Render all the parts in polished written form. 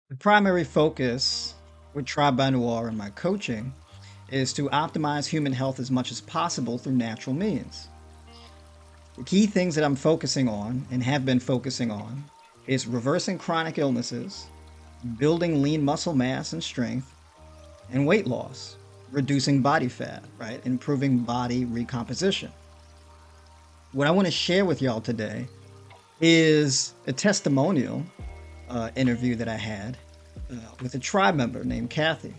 The primary focus with Tribe by Noir and my coaching is to optimize human health as much as possible through natural means. The key things that I'm focusing on and have been focusing on is reversing chronic illnesses, building lean muscle mass and strength, and weight loss, reducing body fat, right? Improving body recomposition. What I want to share with y'all today is a testimonial interview that I had with a tribe member named Cathy.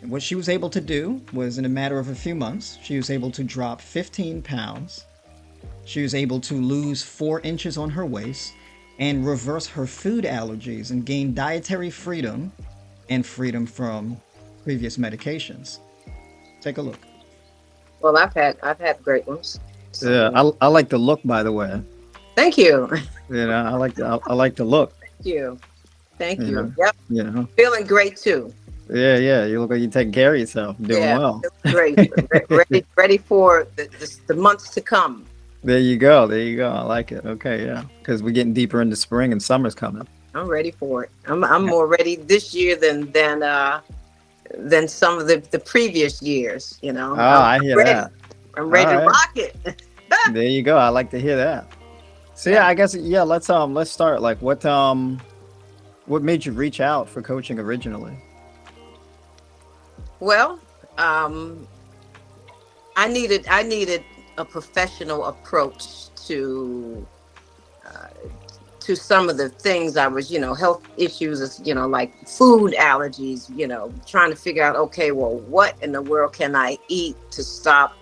And what she was able to do was, in a matter of a few months, she was able to drop 15 pounds. She was able to lose 4 inches on her waist and reverse her food allergies and gain dietary freedom and freedom from previous medications. Take a look. Well, I've had great ones. Yeah, So I like the look, by the way. thank you. I like the look. Thank you. Thank You you. know, Yep. you know. Feeling great too. Yeah. You look like you're taking care of yourself, doing Yeah, well. feeling great. Ready for the months to come. There you go. There you go. I like it. Okay, yeah. Because we're getting deeper into spring and summer's coming. I'm ready for it. I'm Yeah. more ready this year than some of the previous years. You know, Oh, I'm I hear ready. that. I'm All ready to right. rock it. There you go. I like to hear that. So Yeah. yeah, I guess yeah. Let's start. Like, what made you reach out for coaching originally? Well, um, I needed a professional approach uh, to some of the things I was, health issues, like food allergies, trying to figure out, okay, well, what in the world can I eat to stop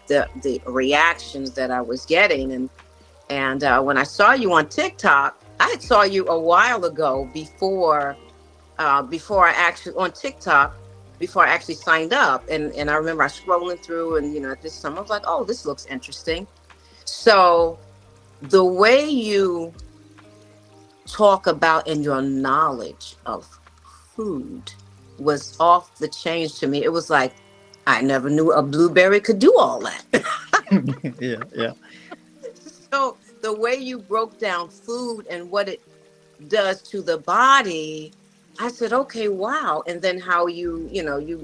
the reactions that I was getting? And when I saw you on TikTok, I had saw you a while ago before I actually on TikTok before I actually signed up, and I remember I scrolling through, and at this time I was like, oh, this looks interesting. So the way you talk about and your knowledge of food was off the change to me. It was like I never knew a blueberry could do all that. Yeah. So the way you broke down food and what it does to the body, I said, okay, wow. And then how you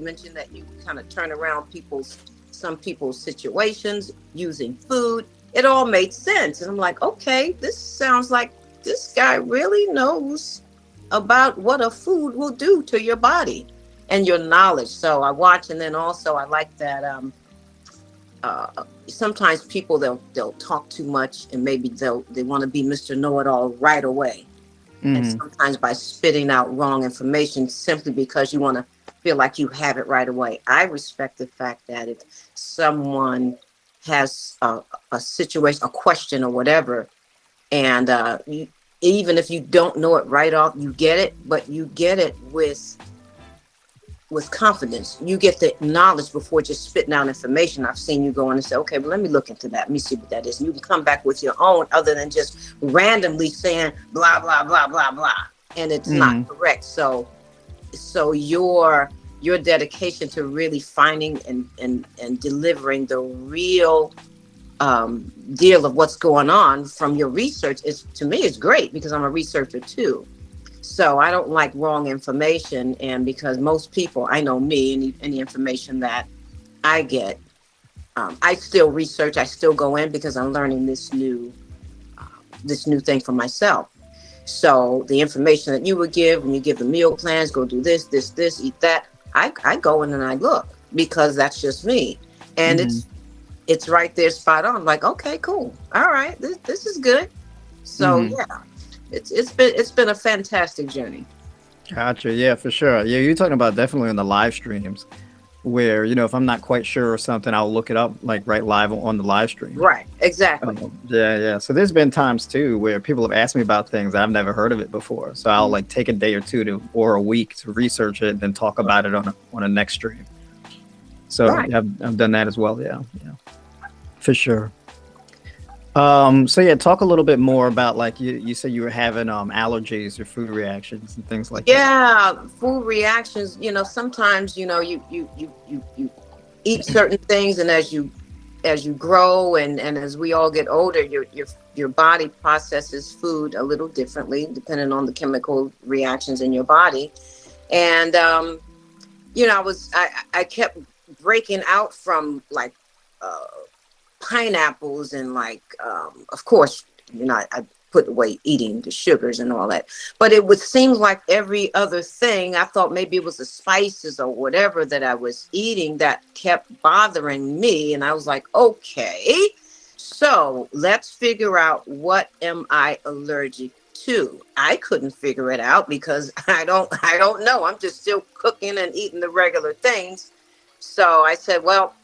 mentioned that you kind of turn around some people's situations using food. It all made sense. And I'm like, okay, this sounds like this guy really knows about what a food will do to your body and your knowledge. So I watch, and then also I like that sometimes people they'll talk too much, and maybe they want to be Mr. Know-it-all right away, and Hmm. sometimes by spitting out wrong information simply because you want to feel like you have it right away. I respect the fact that if someone has a situation, a question, or whatever, and even if you don't know it right off, you get it, but you get it with confidence. You get the knowledge before just spitting out information. I've seen you go in and say, okay, well, let me look into that. Let me see what that is. And you can come back with your own other than just randomly saying blah, blah, blah, blah, blah. And it's not Hmm. correct. So your dedication to really finding and delivering the real deal of what's going on from your research is, to me, is great, because I'm a researcher too. So I don't like wrong information, and because most people, I know me, any information that I get, I still research. I still go in because I'm learning this new thing for myself. So the information that you would give when you give the meal plans, go do this, this, eat that. I go in and I look, because that's just me, and Hmm. it's right there, spot on. Like, okay, cool, all right, this is good. So Hmm. yeah, it's been a fantastic journey. Gotcha. Yeah, for sure. Yeah, you're talking about definitely on the live streams where, if I'm not quite sure or something, I'll look it up like right live on the live stream. Right, exactly. Yeah. So there's been times too where people have asked me about things I've never heard of it before. So I'll like take a day or two to or a week to research it and then talk about it on a next stream. So Right. yeah, I've done that as well. Yeah, for sure. So yeah, talk a little bit more about like you said you were having allergies or food reactions and things like that. Yeah, food reactions. Sometimes you eat certain things, and as you as you grow and as we all get older, your body processes food a little differently depending on the chemical reactions in your body. And I kept breaking out from like uh, pineapples and like of course I put away eating the sugars and all that, but it would seem like every other thing, I thought maybe it was the spices or whatever that I was eating that kept bothering me. And I was like, okay, so let's figure out, what am I allergic to? I couldn't figure it out because I don't know. I'm just still cooking and eating the regular things. So I said, well,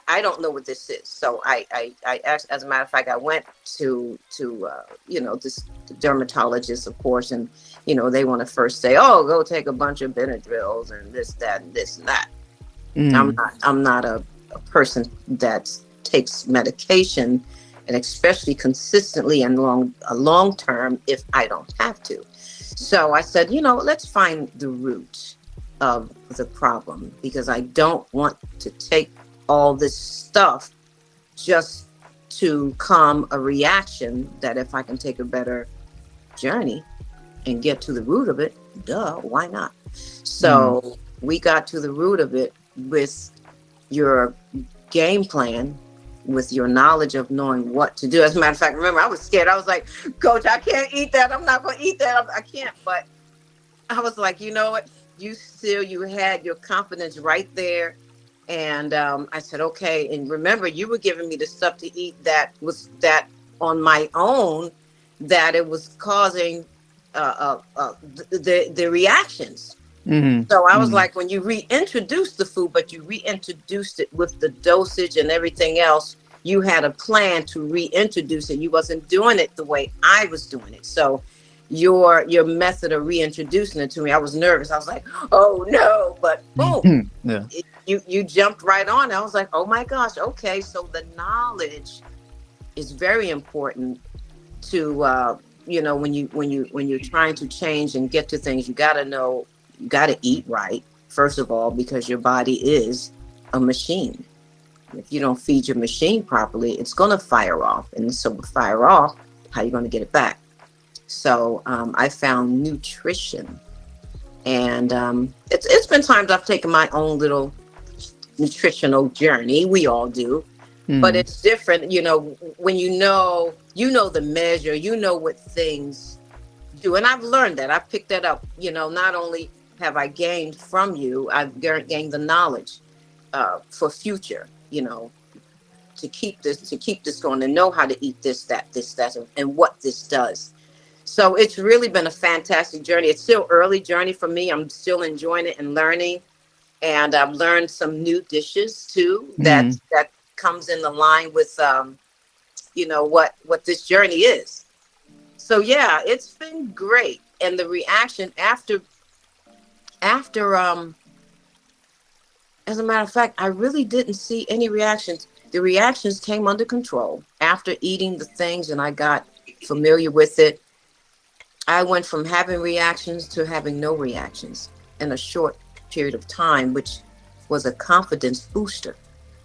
I don't know what this is. So I asked, as a matter of fact, I went to this dermatologist, of course, and they want to first say, oh, go take a bunch of Benadryls and this, that, and this and that. Mm. I'm not a person that takes medication, and especially consistently and long term if I don't have to. So I said, let's find the root of the problem, because I don't want to take all this stuff just to calm a reaction, that if I can take a better journey and get to the root of it, duh, why not? So we got to the root of it with your game plan, with your knowledge of knowing what to do. As a matter of fact, remember, I was scared. I was like, Coach, I can't eat that. I'm not going to eat that. I can't. But I was like, you know what? You had your confidence right there. And I said, okay. And remember, you were giving me the stuff to eat that was that on my own, that it was causing the reactions. Mm-hmm. So I was Mm-hmm. like, when you reintroduced the food, but you reintroduced it with the dosage and everything else, you had a plan to reintroduce it. You wasn't doing it the way I was doing it. So your method of reintroducing it to me, I was nervous. I was like, oh no, but boom, Yeah. you jumped right on. I was like, oh my gosh, okay. So the knowledge is very important to when you're trying to change and get to things. You got to know, you got to eat right, first of all, because your body is a machine. If you don't feed your machine properly, it's going to fire off, and so fire off, how are you going to get it back? So I found nutrition, and it's been times I've taken my own little nutritional journey. We all do, but Mm. it's different, when the measure, what things do. And I've learned that. I've picked that up. Not only have I gained from you, I've gained the knowledge for future, to keep this going, and know how to eat this, that, and what this does. So it's really been a fantastic journey. It's still early journey for me. I'm still enjoying it and learning. And I've learned some new dishes too, that Mm. that comes in the line with what this journey is. So yeah, it's been great. And the reaction after as a matter of fact, I really didn't see any reactions. The reactions came under control after eating the things, and I got familiar with it. I went from having reactions to having no reactions in a short period of time, which was a confidence booster.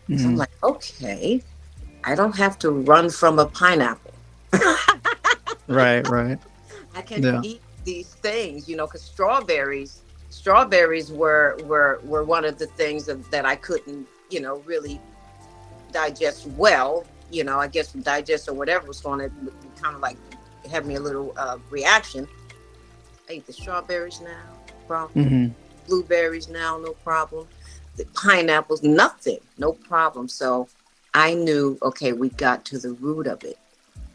So I'm Mm. like, okay, I don't have to run from a pineapple. Right. Right. I can Yeah. eat these things, because strawberries were one of the things that I couldn't, really digest well. I guess digest or whatever was going to kind of like have me a little reaction. I eat the strawberries now, no problem. Mm-hmm. Blueberries now, no problem. The pineapples, nothing, no problem. So I knew, okay, we got to the root of it.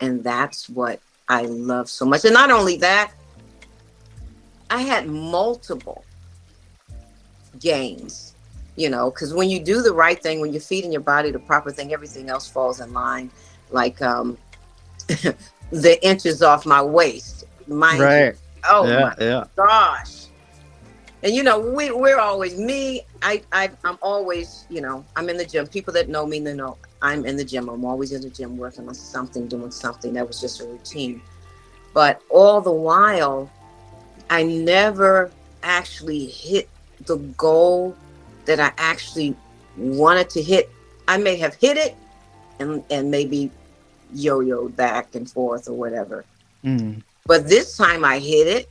And that's what I love so much. And not only that, I had multiple gains, because when you do the right thing, when you're feeding your body the proper thing, everything else falls in line. Like the inches off my waist, mind you. Right. Oh Yeah. my Yeah. gosh. And we're always me. I'm always, I'm in the gym. People that know me, they know I'm in the gym. I'm always in the gym working on something, doing something. That was just a routine. But all the while, I never actually hit the goal that I actually wanted to hit. I may have hit it, and maybe yo-yo back and forth or whatever. Mm. But this time I hit it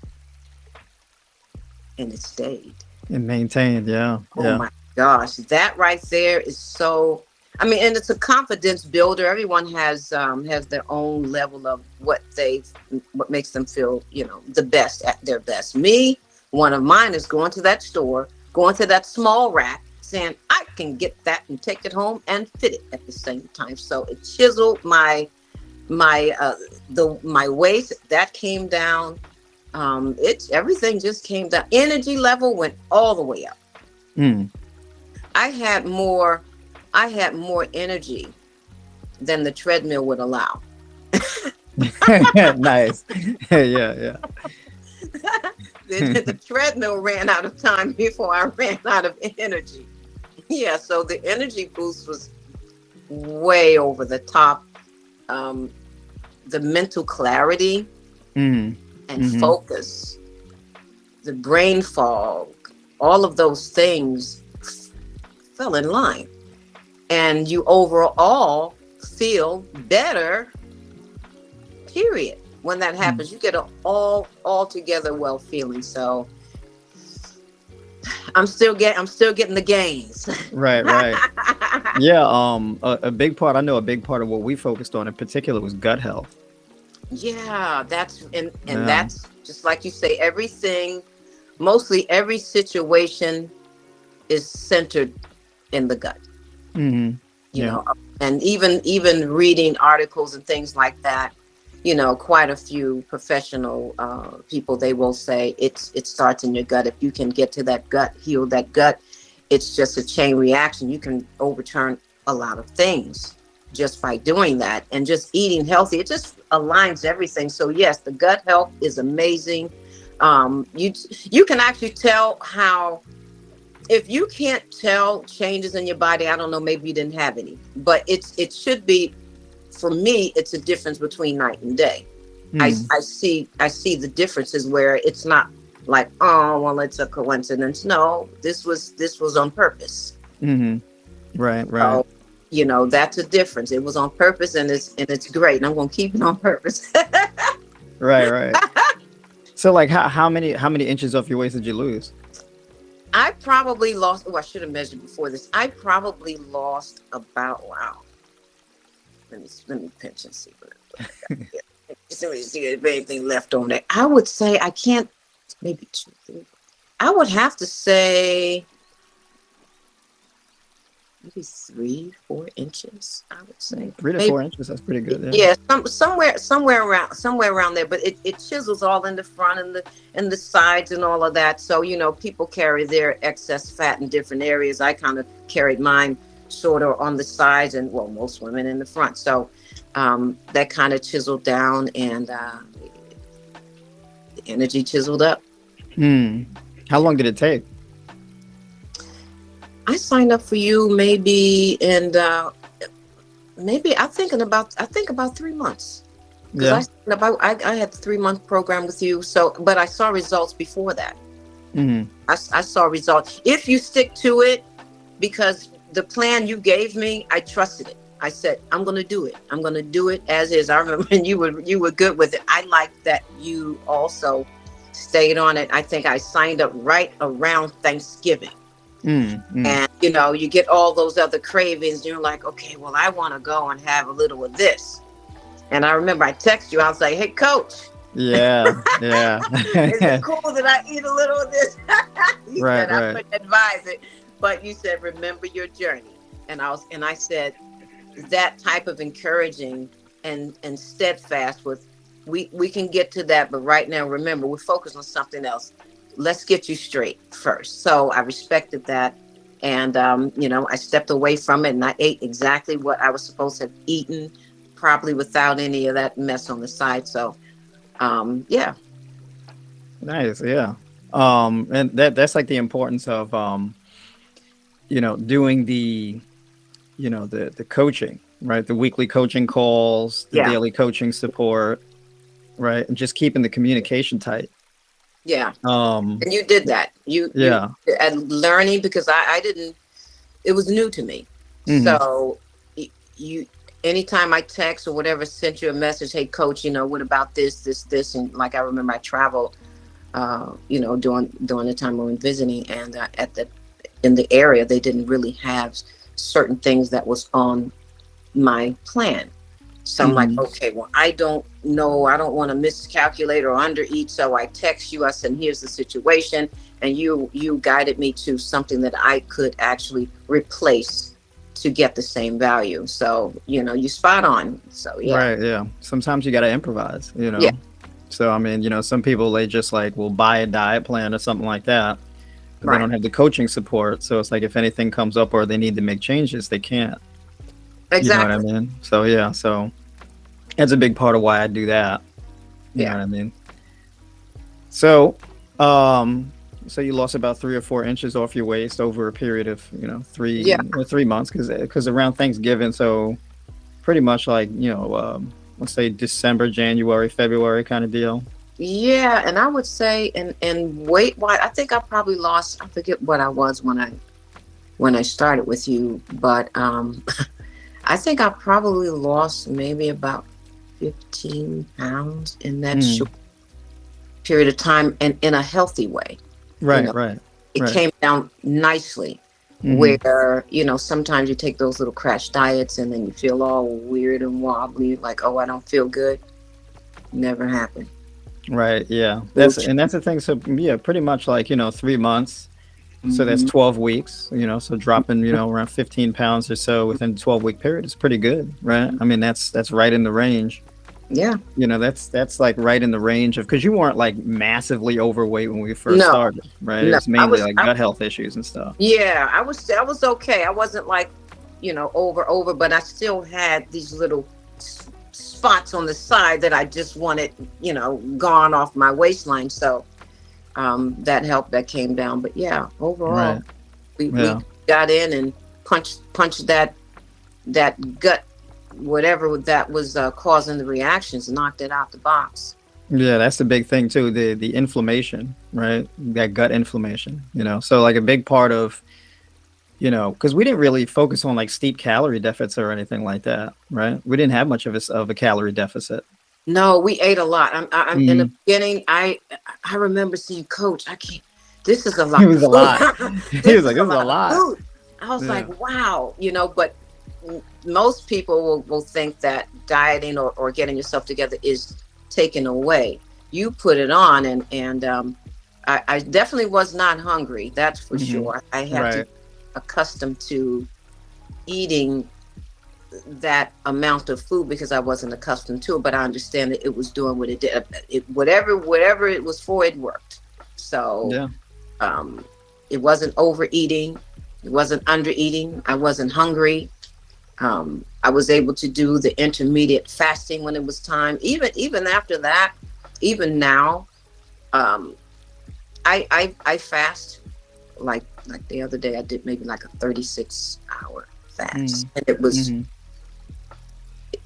and it stayed. And maintained, yeah, Oh yeah. my gosh, that right there is so. I mean, and it's a confidence builder. Everyone has their own level of what makes them feel, the best at their best. Me, one of mine is going to that store, going to that small rack, saying I can get that and take it home and fit it at the same time. So it chiseled my waist. That came down. Everything just came down. Energy level went all the way up. Mm. I had more energy than the treadmill would allow. Nice. Yeah, yeah. The treadmill ran out of time before I ran out of energy. Yeah, so the energy boost was way over the top. The mental clarity Mm. and Mhm. focus, the brain fog, all of those things fell in line. And you overall feel better, period. When that happens, you get an altogether well feeling. So I'm still getting the gains. Right, right. Yeah, a big part, I know a big part of what we focused on in particular was gut health. Yeah, and Yeah. that's just like you say, everything, mostly every situation is centered in the gut. Hmm. you Yeah. know and even reading articles and things like that, quite a few professional people, they will say it starts in your gut. If you can get to that gut, heal that gut, it's just a chain reaction. You can overturn a lot of things just by doing that, and just eating healthy, it just aligns everything. So yes, the gut health is amazing. You can actually tell how, if you can't tell changes in your body, I don't know, maybe you didn't have any, but it should be, for me, it's a difference between night and day. Mm. I see the differences where it's not like, oh, well, it's a coincidence. No, this was on purpose. Hmm. Right, right. So, that's a difference. It was on purpose, and it's great. And I'm going to keep it on purpose. Right, right. So like how many inches off your waist did you lose? I probably lost. Oh, I should have measured before this. I probably lost about, wow. Let me pinch and see what I got here. Let me see if anything left on there. I would say I can't. Maybe 2, 3. I would have to say maybe 3, 4 inches. I would say 3 to 4 inches, that's pretty good. Yeah. yeah, somewhere around there. But it chisels all in the front and the sides and all of that. So people carry their excess fat in different areas. I kind of carried mine shorter on the sides, and well, most women in the front. So that kind of chiseled down, and the energy chiseled up. Hmm. How long did it take? I signed up for you maybe, and maybe I think about 3 months, because Yeah. I had the 3-month program with you. So, but I saw results before that. Hmm. I saw results if you stick to it, because the plan you gave me, I trusted it. I said, I'm going to do it. I'm going to do it as is. I remember when you were good with it. I like that you also stayed on it. I think I signed up right around Thanksgiving. Mm, mm. And you get all those other cravings. You're like, okay, well, I want to go and have a little of this. And I remember I texted you. I was like, hey, coach, Yeah, yeah. is it cool that I eat a little of this? You Right, said I right. wouldn't advise it, but you said remember your journey. And I said that type of encouraging and steadfast with, we can get to that, but right now, remember, we're focused on something else. Let's get you straight first. So I respected that. And, I stepped away from it, and I ate exactly what I was supposed to have eaten, probably without any of that mess on the side. So, yeah. Nice, yeah. And that's like the importance of doing the coaching, right? The weekly coaching calls, the Yeah. daily coaching support, right? And just keeping the communication tight. Yeah. Um, And you did that. You yeah. and learning, because I didn't, it was new to me. Hmm. So you anytime I text or whatever, sent you a message, hey coach, what about this, and like I remember I traveled, during the time we were visiting, and in the area they didn't really have certain things that was on my plan. So I'm like, Hmm. okay, well, I don't know. I don't want to miscalculate or undereat. So I text you. I said, here's the situation. And you guided me to something that I could actually replace to get the same value. So, you spot on. So, yeah. Right. Yeah. Sometimes you got to improvise, Yeah, So, I mean, some people, they just like will buy a diet plan or something like that, but they right. don't have the coaching support. So it's like if anything comes up or they need to make changes, they can't. You know what I Exactly. mean? So, yeah. So that's a big part of why I do that. You know Yeah. what I mean? So, um, so you lost about 3 or 4 inches off your waist over a period of, Yeah. 3 months, because around Thanksgiving. So pretty much like, let's say December, January, February kind of deal. Yeah. And I would say, and weight wise, I think I probably lost, I forget what I was when I started with you, but, I think I probably lost maybe about 15 pounds in that Mm. short period of time, and in a healthy way. You Right, know, right, it right. came down nicely. Hmm. Where, sometimes you take those little crash diets and then you feel all weird and wobbly, like, oh, I don't feel good. Never happened. Right, yeah. Food That's the thing. So yeah, pretty much like, 3 months. So that's hmm 12 weeks, so dropping, around 15 pounds or so within a 12-week period is pretty good, right? I mean, that's right in the range. Yeah. That's like right in the range of, because you weren't like massively overweight when we first No, started, right? It no. was mainly like gut health issues and stuff. Yeah, I was okay. I wasn't like, over, but I still had these little spots on the side that I just wanted, gone off my waistline. So that helped. That came down. But yeah, Right. overall, we Yeah. got in and punched that gut, whatever that was causing the reactions, knocked it out the box. Yeah, that's the big thing too, the inflammation, right? That gut inflammation, So like a big part of, because we didn't really focus on like steep calorie deficits or anything like that, right? We didn't have much of a calorie deficit. No, we ate a lot. I'm in the Mm. beginning. I remember seeing Coach. I can't. This is a It lot of was a food. lot. He This was is like, a this is a lot of lot. food. I was like, Yeah. wow, But most people will think that dieting or getting yourself together is taken away. You put it on, and I definitely was not hungry. That's for Hmm. sure. I had to Right. get accustomed to eating that amount of food because I wasn't accustomed to it, but I understand that it was doing what it did. Whatever it was for, it worked. So Yeah. um, it wasn't overeating, it wasn't undereating, I wasn't hungry. I was able to do the intermediate fasting when it was time. Even after that, even now, um, I fast like the other day. I did maybe like a 36-hour fast, Mm. and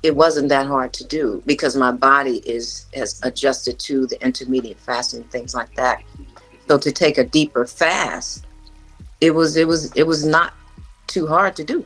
it wasn't that hard to do because my body has adjusted to the intermediate fasting, things like that. So to take a deeper fast, it was not too hard to do.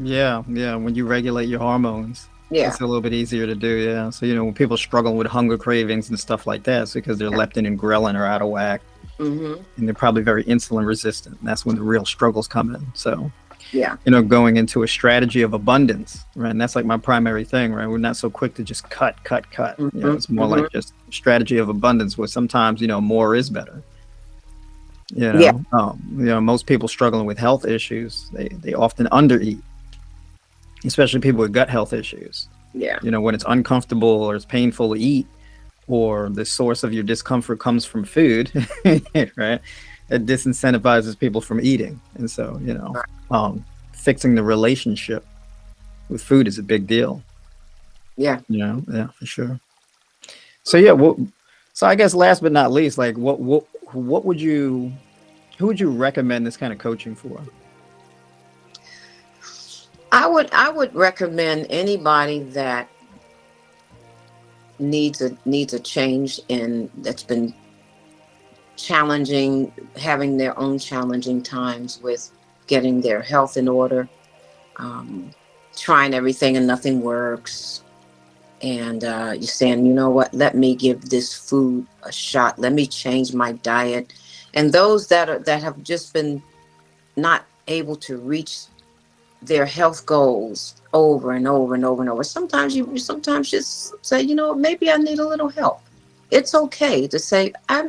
Yeah, yeah. When you regulate your hormones, Yeah. it's a little bit easier to do. Yeah. So when people struggle with hunger cravings and stuff like that, it's because their Yeah. leptin and ghrelin are out of whack, Hmm. and they're probably very insulin resistant. And that's when the real struggles come in. So Yeah. going into a strategy of abundance, right? And that's like my primary thing, right? We're not so quick to just cut, cut, cut. Hmm. It's more Hmm. like just strategy of abundance, where sometimes more is better. Yeah. Most people struggling with health issues, they often undereat, especially people with gut health issues. Yeah. When it's uncomfortable or it's painful to eat, or the source of your discomfort comes from food, right? It disincentivizes people from eating. And so, Right. fixing the relationship with food is a big deal. Yeah. Yeah, for sure. So yeah, so I guess last but not least, like what would you who would you recommend this kind of coaching for? I would recommend anybody that needs a change in that's been challenging, having their own challenging times with getting their health in order, um, trying everything and nothing works. And you're saying, you know what, let me give this food a shot. Let me change my diet. And those that have just been not able to reach their health goals over and over and over and over. Sometimes you sometimes just say, you know, maybe I need a little help. It's okay to say, I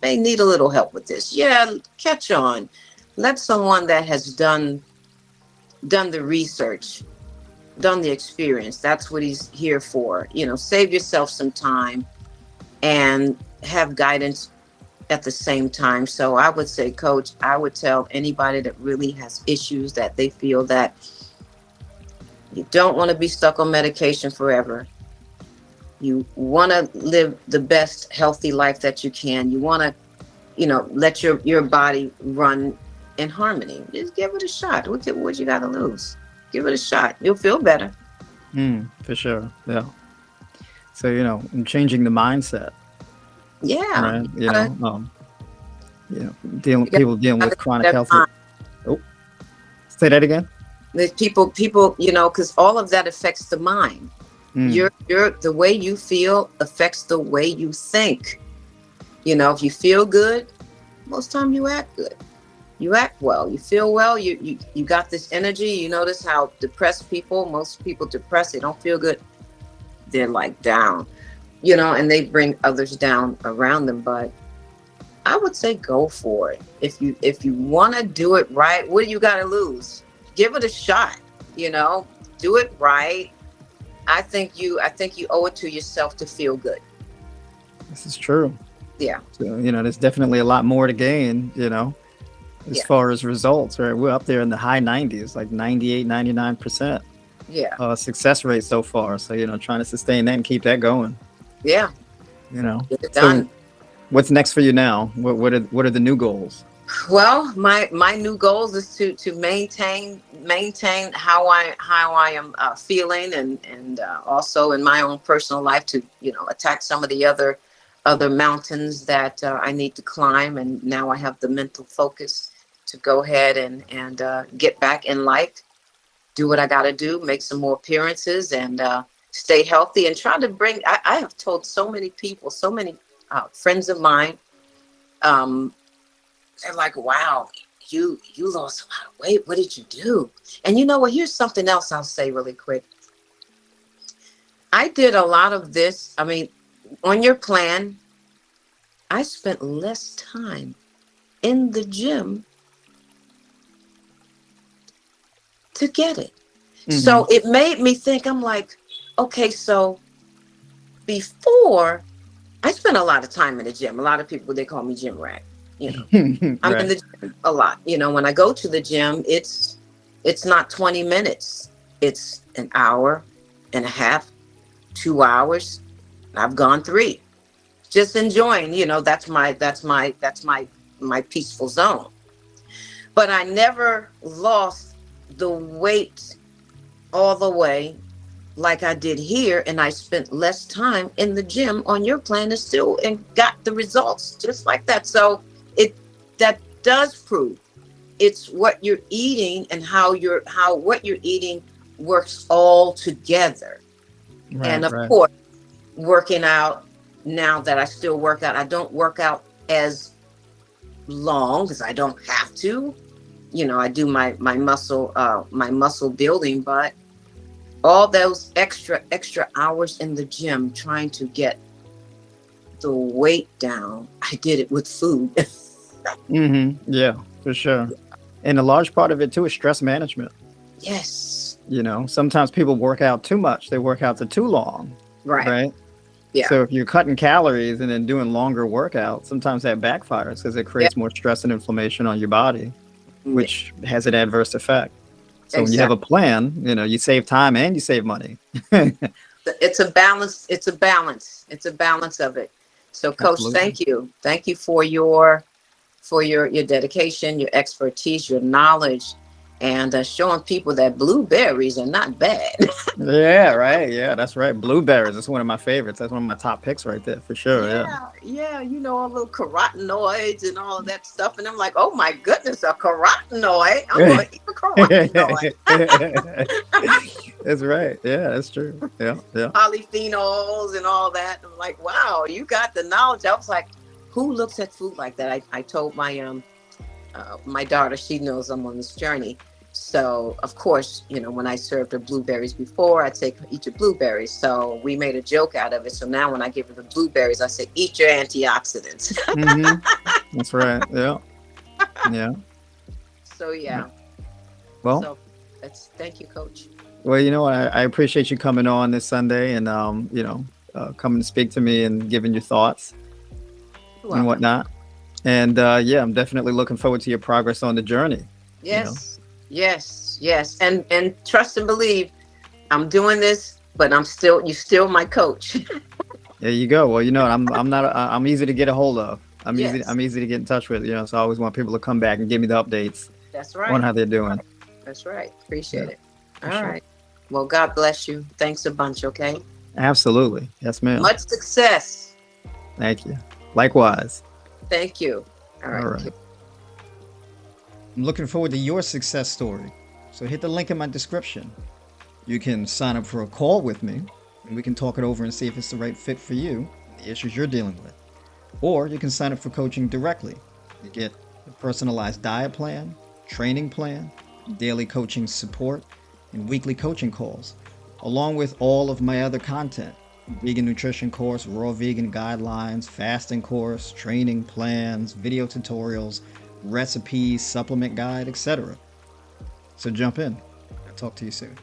may need a little help with this. Yeah, catch on. Let someone that has done the research, done the experience. That's what he's here for. You know, save yourself some time and have guidance at the same time. So I would say, Coach, I would tell anybody that really has issues that they feel that you don't want to be stuck on medication forever. You want to live the best healthy life that you can. You want to, you know, let your body run in harmony. Just give it a shot. What you got to lose? Give it a shot. You'll feel better. For sure. Yeah. So, I'm changing the mindset, Yeah. right? You People dealing gotta with chronic that health. mind. Oh, say that again. The people, you know, because all of that affects the mind. Mm. Your the way you feel affects the way you think. You know, if you feel good, most time you act good. You act well. You feel well. You got this energy. You notice how depressed people, most people depressed, they don't feel good. They're like down, you know, and they bring others down around them. But I would say go for it. If you want to do it right, what do you got to lose? Give it a shot. You know, do it right. I think you owe it to yourself to feel good. This is true. Yeah. So, there's definitely a lot more to gain, as Yeah. far as results, right? We're up there in the high 90s, like 98, 99% Yeah. success rate so far. So, trying to sustain that and keep that going, Yeah. you know. Get it So done. what's next for you now? What are the new goals? Well, my new goals is to maintain how I am feeling, and also in my own personal life to, you know, attack some of the other mountains that I need to climb. And now I have the mental focus to go ahead and get back in life, do what I got to do, make some more appearances, and stay healthy, and try to bring. I have told so many people, so many friends of mine. Um, they're like, wow, you lost a lot of weight. What did you do? And you know what? Here's something else I'll say really quick. I did a lot of this. I mean, on your plan, I spent less time in the gym to get it. Mm-hmm. So it made me think, I'm like, okay, so before I spent a lot of time in the gym. A lot of people, they call me gym rat. You know, I'm in Right. the gym a lot. You know, when I go to the gym, it's not 20 minutes. It's an hour and a half, 2 hours. I've gone 3. Just enjoying, you know, that's my peaceful zone. But I never lost the weight all the way like I did here, and I spent less time in the gym on your plan and still and got the results just like that. So it that does prove it's what you're eating and how what you're eating works all together. And Right. of Right. course, working out, now that I still work out, I don't work out as long because I don't have to. You know, I do my muscle building, but all those extra hours in the gym trying to get the weight down, I did it with food. Mm-hmm. Yeah, for sure. And a large part of it too is stress management. Yes. Sometimes people work out too much. They work out for too long, Right. right? Yeah. So if you're cutting calories and then doing longer workouts, sometimes that backfires because it Yeah. creates more stress and inflammation on your body, Mm, which has an adverse effect. So when you have a exactly. plan, you save time and you save money. It's a balance. It's a balance. It's a balance of it. So, Coach, Absolutely. thank you. Thank you for your dedication, your expertise, your knowledge, and showing people that blueberries are not bad. Yeah, right. Yeah, that's right. Blueberries. That's one of my favorites. That's one of my top picks right there for sure. Yeah. Yeah, yeah, you know, all little carotenoids and all of that stuff. And I'm like, oh my goodness, a carotenoid. I'm going to eat a carotenoid. That's right. Yeah, that's true. Yeah, yeah. polyphenols and all that. I'm like, wow, you got the knowledge. I was like, who looks at food like that? I told my daughter, she knows I'm on this journey. So of course, when I served her blueberries before, I take her eat your blueberries. So we made a joke out of it. So now when I give her the blueberries, I say, eat your antioxidants. Mm-hmm. That's right. Yeah, yeah. So Yeah. yeah. Well, So thank you, Coach. well, you know what? I appreciate you coming on this Sunday and coming to speak to me and giving your thoughts You're and welcome. whatnot. And yeah, I'm definitely looking forward to your progress on the journey. You know. Yes, yes, yes. And trust and believe, I'm doing this, but you still my coach. There you go. Well, I'm not. I'm easy to get a hold of. I'm easy. Yes, I'm easy to get in touch with. So I always want people to come back and give me the updates that's on right. how they're doing. That's right. Appreciate Yeah, it. for All sure. right. Well, God bless you. Thanks a bunch, okay? Absolutely. Yes, ma'am. Much success. Thank you. Likewise. Thank you. All All right. right. I'm looking forward to your success story. So hit the link in my description. You can sign up for a call with me, and we can talk it over and see if it's the right fit for you, the issues you're dealing with. Or you can sign up for coaching directly. You get a personalized diet plan, training plan, daily coaching support, and weekly coaching calls, along with all of my other content: vegan nutrition course, raw vegan guidelines, fasting course, training plans, video tutorials, recipes, supplement guide, etc. So jump in. I'll talk to you soon.